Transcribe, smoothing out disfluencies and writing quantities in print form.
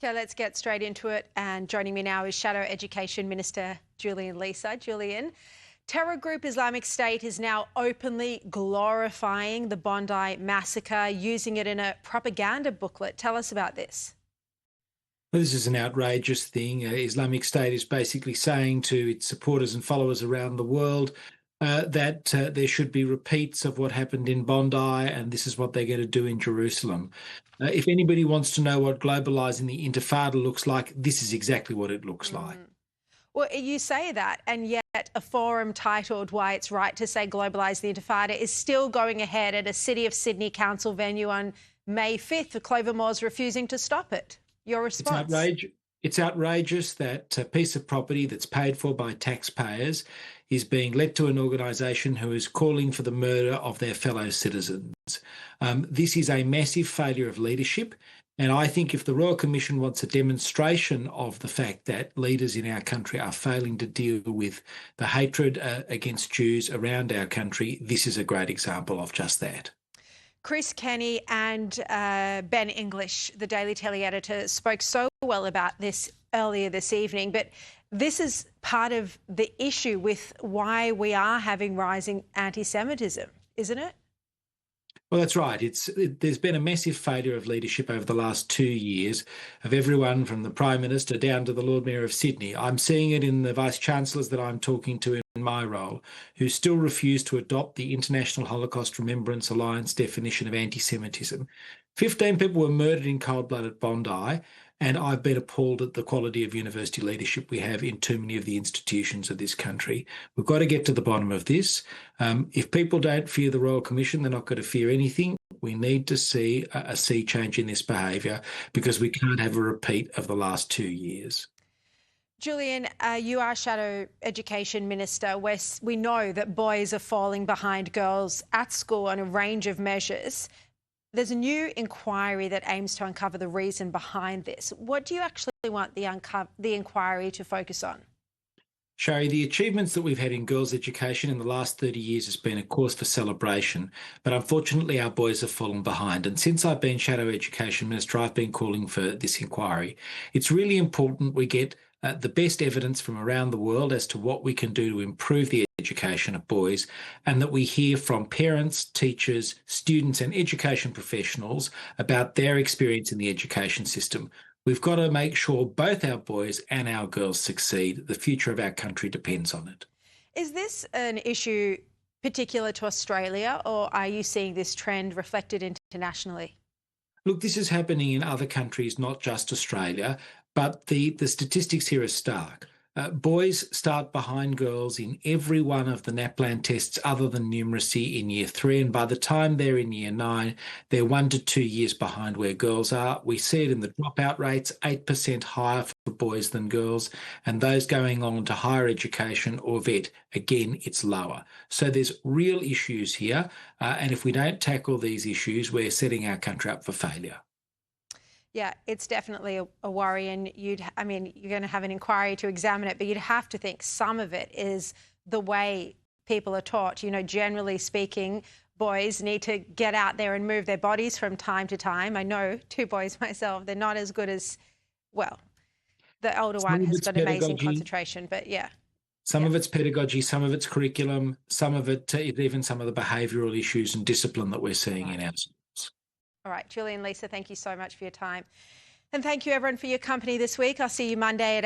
Okay, let's get straight into it. And joining me now is Shadow Education Minister Julian Leeser. Julian, terror group Islamic State is now openly glorifying the Bondi massacre, using it in a propaganda booklet. Tell us about this. Well, this is an outrageous thing. Islamic State is basically saying to its supporters and followers around the world that there should be repeats of what happened in Bondi, and this is what they're going to do in Jerusalem. If anybody wants to know what globalising the Intifada looks like, this is exactly what it looks like. Well, you say that, and yet a forum titled Why It's Right to Say Globalise the Intifada is still going ahead at a City of Sydney Council venue on May 5th. Clover Moore's refusing to stop it. Your response? It's outrageous that a piece of property that's paid for by taxpayers is being let to an organisation who is calling for the murder of their fellow citizens. This is a massive failure of leadership. And I think if the Royal Commission wants a demonstration of the fact that leaders in our country are failing to deal with the hatred against Jews around our country, this is a great example of just that. Chris Kenny and Ben English, the Daily Telly editor, spoke so well about this earlier this evening, but this is part of the issue with why we are having rising anti-Semitism, isn't it? Well, that's right. There's been a massive failure of leadership over the last 2 years, of everyone from the Prime Minister down to the Lord Mayor of Sydney. I'm seeing it in the Vice-Chancellors that I'm talking to in my role, who still refuse to adopt the International Holocaust Remembrance Alliance definition of anti-Semitism. 15 people were murdered in cold blood at Bondi, and I've been appalled at the quality of university leadership we have in too many of the institutions of this country. We've got to get to the bottom of this. If people don't fear the Royal Commission, they're not going to fear anything. We need to see a sea change in this behaviour because we can't have a repeat of the last 2 years. Julian, you are Shadow Education Minister. We know that boys are falling behind girls at school on a range of measures. There's a new inquiry that aims to uncover the reason behind this. What do you actually want the inquiry to focus on? Shari, the achievements that we've had in girls' education in the last 30 years has been a cause for celebration, but unfortunately our boys have fallen behind. And since I've been Shadow Education Minister, I've been calling for this inquiry. It's really important we get the best evidence from around the world as to what we can do to improve the education of boys, and that we hear from parents, teachers, students and education professionals about their experience in the education system. We've got to make sure both our boys and our girls succeed. The future of our country depends on it. Is this an issue particular to Australia, or are you seeing this trend reflected internationally? Look, this is happening in other countries, not just Australia, but the statistics here are stark. Boys start behind girls in every one of the NAPLAN tests other than numeracy in year 3, and by the time they're in year 9, they're 1 to 2 years behind where girls are. We see it in the dropout rates, 8% higher for boys than girls, and those going on to higher education or vet, again, it's lower. So there's real issues here, and if we don't tackle these issues, we're setting our country up for failure. Yeah, it's definitely a worry, and you're going to have an inquiry to examine it, but you'd have to think some of it is the way people are taught. You know, generally speaking, boys need to get out there and move their bodies from time to time. I know 2 boys myself, they're not as good as, well, the older one has got amazing concentration, but yeah. Some of it's pedagogy, some of it's curriculum, some of it, even some of the behavioural issues and discipline that we're seeing in our schools. All right, Julian Leeser, thank you so much for your time. And thank you, everyone, for your company this week. I'll see you Monday at